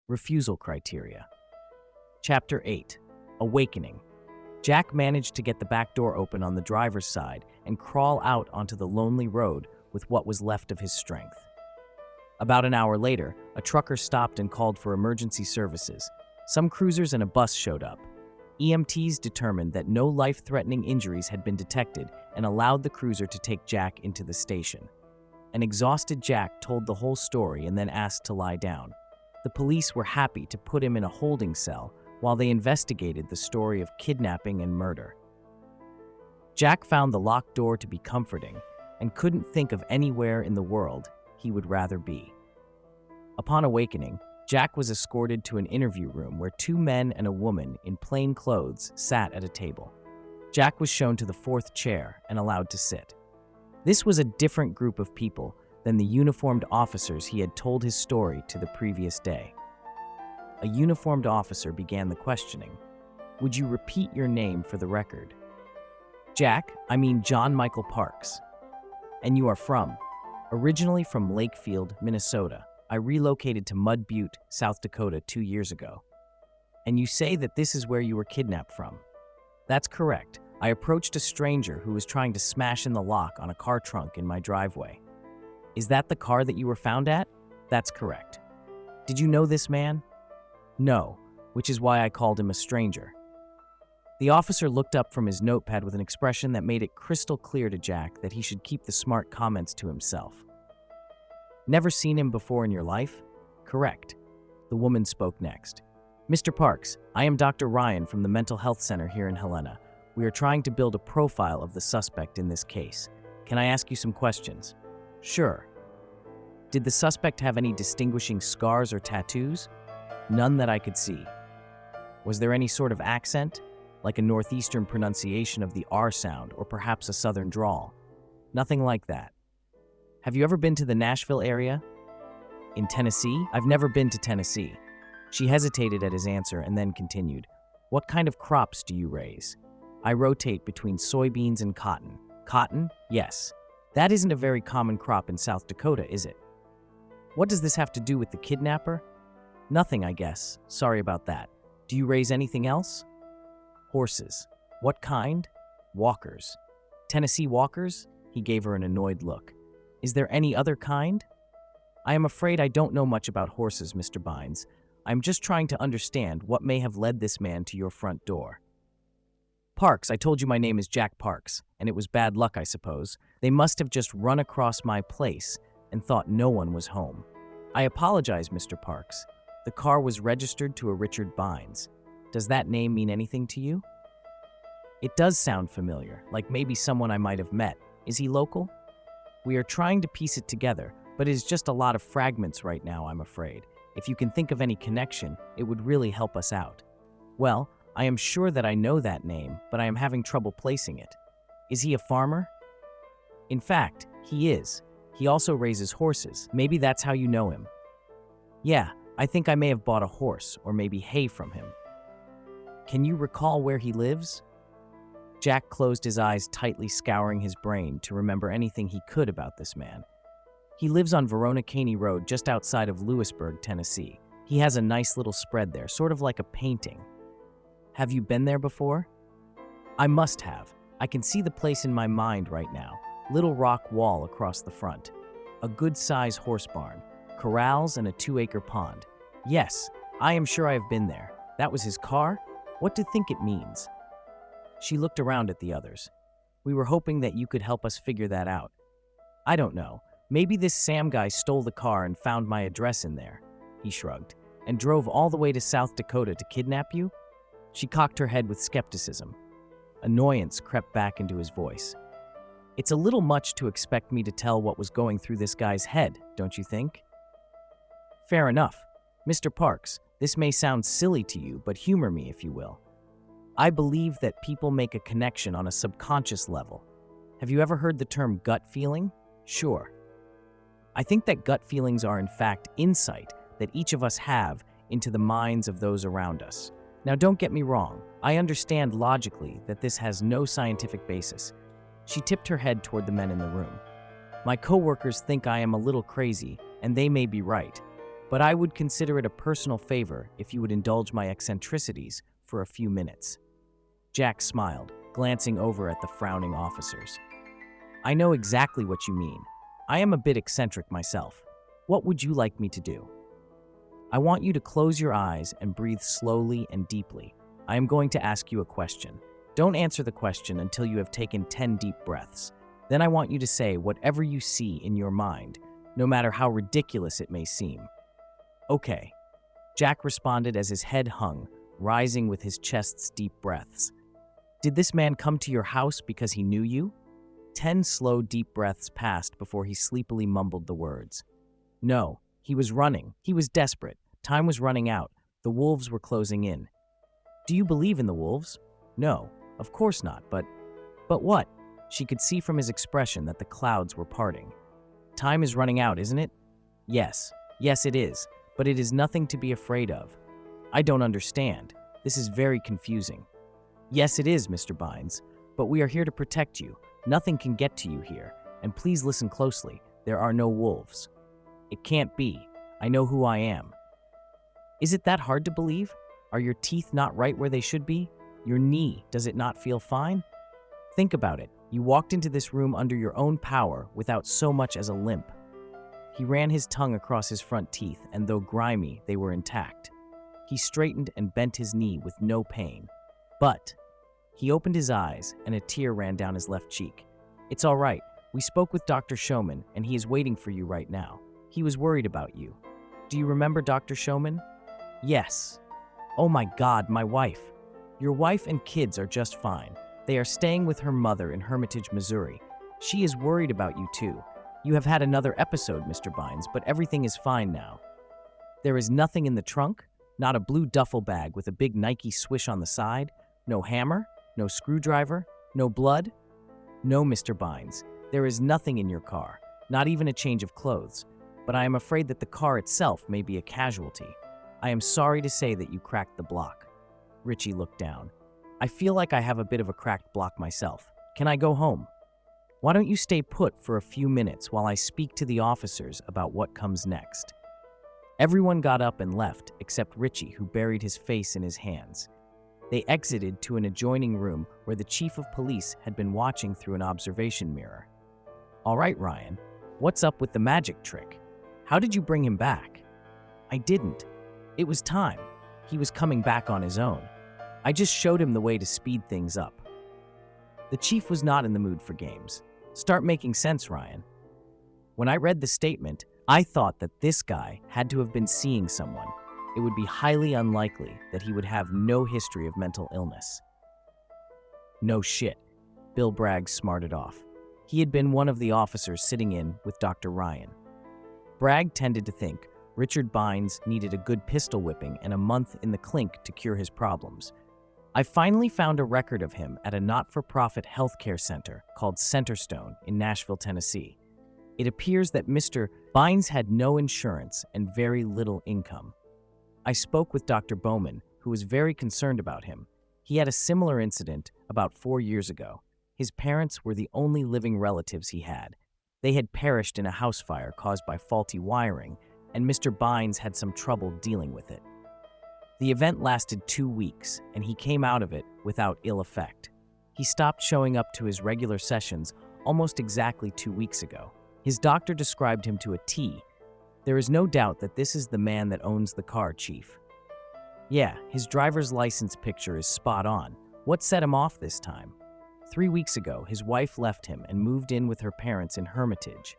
Refusal Criteria. Chapter 8. Awakening. Jack managed to get the back door open on the driver's side and crawl out onto the lonely road with what was left of his strength. About an hour later, a trucker stopped and called for emergency services. Some cruisers and a bus showed up. EMTs determined that no life-threatening injuries had been detected and allowed the cruiser to take Jack into the station. An exhausted Jack told the whole story and then asked to lie down. The police were happy to put him in a holding cell while they investigated the story of kidnapping and murder. Jack found the locked door to be comforting and couldn't think of anywhere in the world he would rather be. Upon awakening, Jack was escorted to an interview room where two men and a woman in plain clothes sat at a table. Jack was shown to the fourth chair and allowed to sit. This was a different group of people than the uniformed officers he had told his story to the previous day. A uniformed officer began the questioning. "Would you repeat your name for the record?" "Jack, I mean John Michael Parks." "And you are from?" "Originally from Lakefield, Minnesota. I relocated to Mud Butte, South Dakota 2 years ago." "And you say that this is where you were kidnapped from?" "That's correct. I approached a stranger who was trying to smash in the lock on a car trunk in my driveway." "Is that the car that you were found at?" "That's correct." "Did you know this man?" "No, which is why I called him a stranger." The officer looked up from his notepad with an expression that made it crystal clear to Jack that he should keep the smart comments to himself. "Never seen him before in your life?" "Correct." The woman spoke next. "Mr. Parks, I am Dr. Ryan from the Mental Health Center here in Helena. We are trying to build a profile of the suspect in this case. Can I ask you some questions?" "Sure." "Did the suspect have any distinguishing scars or tattoos?" "None that I could see." "Was there any sort of accent, like a northeastern pronunciation of the R sound or perhaps a southern drawl?" "Nothing like that." "Have you ever been to the Nashville area?" "In Tennessee? I've never been to Tennessee." She hesitated at his answer and then continued. "What kind of crops do you raise?" "I rotate between soybeans and cotton." "Cotton?" "Yes." "That isn't a very common crop in South Dakota, is it?" "What does this have to do with the kidnapper?" "Nothing, I guess. Sorry about that. Do you raise anything else?" "Horses." "What kind?" "Walkers." "Tennessee walkers?" He gave her an annoyed look. "Is there any other kind?" "I am afraid I don't know much about horses, Mr. Bines. I'm just trying to understand what may have led this man to your front door." "Parks, I told you my name is Jack Parks, and it was bad luck, I suppose. They must have just run across my place and thought no one was home." "I apologize, Mr. Parks. The car was registered to a Richey Bines. Does that name mean anything to you?" "It does sound familiar, like maybe someone I might have met. Is he local?" "We are trying to piece it together, but it is just a lot of fragments right now, I'm afraid. If you can think of any connection, it would really help us out." "Well, I am sure that I know that name, but I am having trouble placing it." "Is he a farmer?" "In fact, he is. He also raises horses. Maybe that's how you know him." "Yeah, I think I may have bought a horse or maybe hay from him." "Can you recall where he lives?" Jack closed his eyes tightly, scouring his brain to remember anything he could about this man. "He lives on Verona Caney Road just outside of Lewisburg, Tennessee. He has a nice little spread there, sort of like a painting." "Have you been there before?" "I must have. I can see the place in my mind right now. Little rock wall across the front. A good-size horse barn. Corrals and a 2-acre pond. Yes, I am sure I have been there. That was his car? What do you think it means?" She looked around at the others. "We were hoping that you could help us figure that out." "I don't know. Maybe this Sam guy stole the car and found my address in there." He shrugged. "And drove all the way to South Dakota to kidnap you?" She cocked her head with skepticism. Annoyance crept back into his voice. "It's a little much to expect me to tell what was going through this guy's head, don't you think?" "Fair enough. Mr. Parks, this may sound silly to you, but humor me if you will. I believe that people make a connection on a subconscious level. Have you ever heard the term gut feeling?" "Sure." "I think that gut feelings are in fact insight that each of us have into the minds of those around us. Now don't get me wrong, I understand logically that this has no scientific basis." She tipped her head toward the men in the room. "My coworkers think I am a little crazy, and they may be right. but I would consider it a personal favor if you would indulge my eccentricities for a few minutes." Jack smiled, glancing over at the frowning officers. "I know exactly what you mean. I am a bit eccentric myself. What would you like me to do?" "I want you to close your eyes and breathe slowly and deeply. I am going to ask you a question. Don't answer the question until you have taken 10 deep breaths. Then I want you to say whatever you see in your mind, no matter how ridiculous it may seem." "Okay," Jack responded as his head hung, rising with his chest's deep breaths. "Did this man come to your house because he knew you?" 10 slow, deep breaths passed before he sleepily mumbled the words. "No, he was running. He was desperate. Time was running out. The wolves were closing in." "Do you believe in the wolves?" "No, of course not, but what?" She could see from his expression that the clouds were parting. "Time is running out, isn't it?" Yes, it is, but it is nothing to be afraid of." "I don't understand. This is very confusing." "Yes, it is, Mr. Bines, but we are here to protect you. Nothing can get to you here, and please listen closely. There are no wolves." "It can't be. I know who I am." "Is it that hard to believe? Are your teeth not right where they should be? Your knee, does it not feel fine? Think about it. You walked into this room under your own power without so much as a limp." He ran his tongue across his front teeth, and though grimy, they were intact. He straightened and bent his knee with no pain. But he opened his eyes, and a tear ran down his left cheek. "It's all right. We spoke with Dr. Showman, and he is waiting for you right now. He was worried about you. Do you remember Dr. Showman?" "Yes." "Oh my God, my wife. Your wife and kids are just fine. They are staying with her mother in Hermitage, Missouri. She is worried about you too. You have had another episode, Mr. Bines, but everything is fine now." "There is nothing in the trunk? Not a blue duffel bag with a big Nike swish on the side? No hammer? No screwdriver? No blood?" "No, Mr. Bines. There is nothing in your car, not even a change of clothes. But I am afraid that the car itself may be a casualty. I am sorry to say that you cracked the block." Richey looked down. "I feel like I have a bit of a cracked block myself. Can I go home?" "Why don't you stay put for a few minutes while I speak to the officers about what comes next?" Everyone got up and left, except Richey, who buried his face in his hands. They exited to an adjoining room where the chief of police had been watching through an observation mirror. "All right, Ryan, what's up with the magic trick? How did you bring him back?" "I didn't. It was time. He was coming back on his own. I just showed him the way to speed things up." The chief was not in the mood for games. "Start making sense, Ryan." "When I read the statement, I thought that this guy had to have been seeing someone. It would be highly unlikely that he would have no history of mental illness." "No shit," Bill Bragg smarted off. He had been one of the officers sitting in with Dr. Ryan. Bragg tended to think Richard Bines needed a good pistol whipping and a month in the clink to cure his problems. "I finally found a record of him at a not-for-profit healthcare center called Centerstone in Nashville, Tennessee. It appears that Mr. Bines had no insurance and very little income. I spoke with Dr. Bowman, who was very concerned about him. He had a similar incident about 4 years ago. His parents were the only living relatives he had. They had perished in a house fire caused by faulty wiring, and Mr. Bines had some trouble dealing with it. The event lasted 2 weeks, and he came out of it without ill effect. He stopped showing up to his regular sessions almost exactly 2 weeks ago. His doctor described him to a T. There is no doubt that this is the man that owns the car, Chief. Yeah, his driver's license picture is spot on. What set him off this time? 3 weeks ago, his wife left him and moved in with her parents in Hermitage."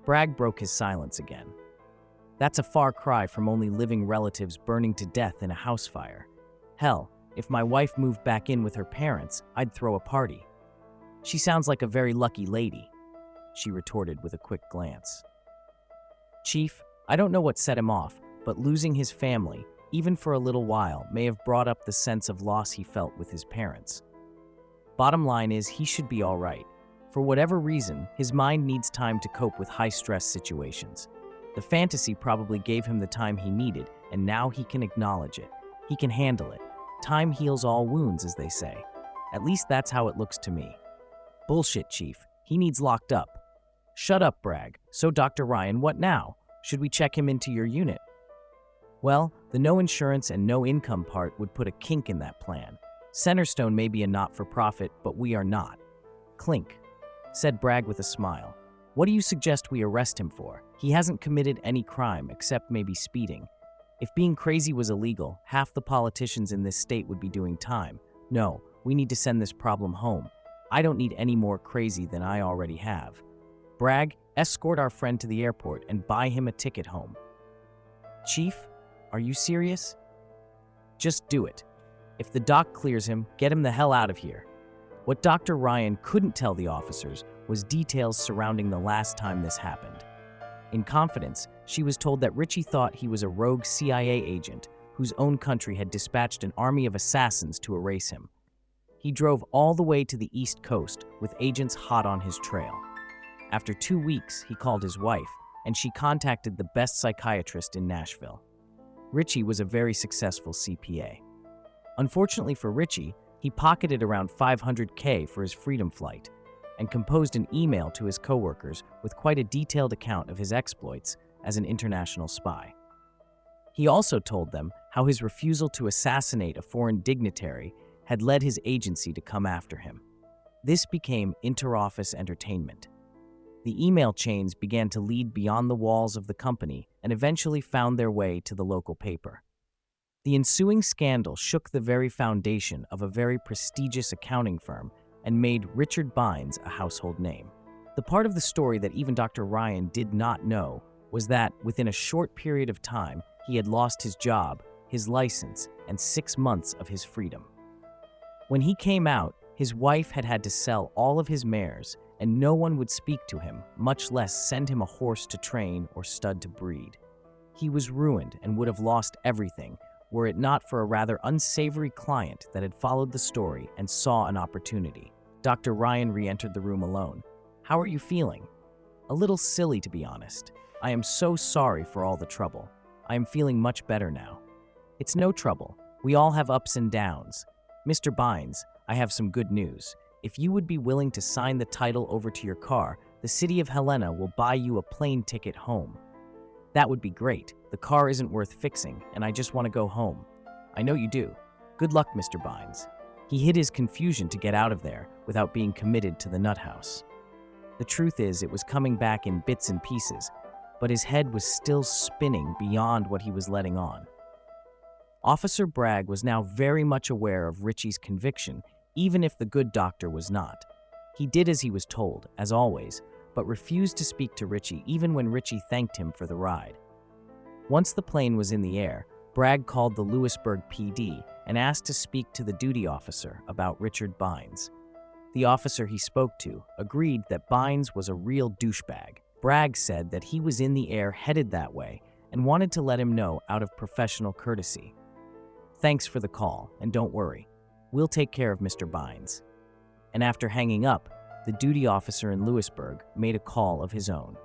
Bragg broke his silence again. "That's a far cry from only living relatives burning to death in a house fire. Hell, if my wife moved back in with her parents, I'd throw a party." "She sounds like a very lucky lady," she retorted with a quick glance. "Chief, I don't know what set him off, but losing his family, even for a little while, may have brought up the sense of loss he felt with his parents. Bottom line is, he should be all right. For whatever reason, his mind needs time to cope with high-stress situations. The fantasy probably gave him the time he needed, and now he can acknowledge it. He can handle it. Time heals all wounds, as they say. At least that's how it looks to me." "Bullshit, Chief. He needs locked up." "Shut up, Bragg. So, Dr. Ryan, what now? Should we check him into your unit?" Well, the no insurance and no income part would put a kink in that plan. Centerstone may be a not-for-profit, but we are not. Clink, said Bragg with a smile. What do you suggest we arrest him for? He hasn't committed any crime except maybe speeding. If being crazy was illegal, half the politicians in this state would be doing time. No, we need to send this problem home. I don't need any more crazy than I already have. Bragg, escort our friend to the airport and buy him a ticket home. Chief, are you serious? Just do it. If the doc clears him, get him the hell out of here. What Dr. Ryan couldn't tell the officers was details surrounding the last time this happened. In confidence, she was told that Richey thought he was a rogue CIA agent whose own country had dispatched an army of assassins to erase him. He drove all the way to the East Coast with agents hot on his trail. After 2 weeks, he called his wife, and she contacted the best psychiatrist in Nashville. Richey was a very successful CPA. Unfortunately for Richey, he pocketed around $500K for his freedom flight and composed an email to his coworkers with quite a detailed account of his exploits as an international spy. He also told them how his refusal to assassinate a foreign dignitary had led his agency to come after him. This became inter-office entertainment. The email chains began to lead beyond the walls of the company and eventually found their way to the local paper. The ensuing scandal shook the very foundation of a very prestigious accounting firm and made Richey Bines a household name. The part of the story that even Dr. Ryan did not know was that within a short period of time, he had lost his job, his license, and 6 months of his freedom. When he came out, his wife had had to sell all of his mares, and no one would speak to him, much less send him a horse to train or stud to breed. He was ruined and would have lost everything were it not for a rather unsavory client that had followed the story and saw an opportunity. Dr. Ryan re-entered the room alone. How are you feeling? A little silly, to be honest. I am so sorry for all the trouble. I am feeling much better now. It's no trouble. We all have ups and downs. Mr. Bines, I have some good news. If you would be willing to sign the title over to your car, the city of Helena will buy you a plane ticket home. That would be great. The car isn't worth fixing, and I just want to go home. I know you do. Good luck, Mr. Bines. He hid his confusion to get out of there without being committed to the nut house. The truth is, it was coming back in bits and pieces, but his head was still spinning beyond what he was letting on. Officer Bragg was now very much aware of Richey's conviction, even if the good doctor was not. He did as he was told, as always, but refused to speak to Richey even when Richey thanked him for the ride. Once the plane was in the air, Bragg called the Lewisburg PD and asked to speak to the duty officer about Richey Bines. The officer he spoke to agreed that Bines was a real douchebag. Bragg said that he was in the air headed that way and wanted to let him know out of professional courtesy. Thanks for the call, and don't worry. We'll take care of Mr. Bines. And after hanging up, the duty officer in Lewisburg made a call of his own.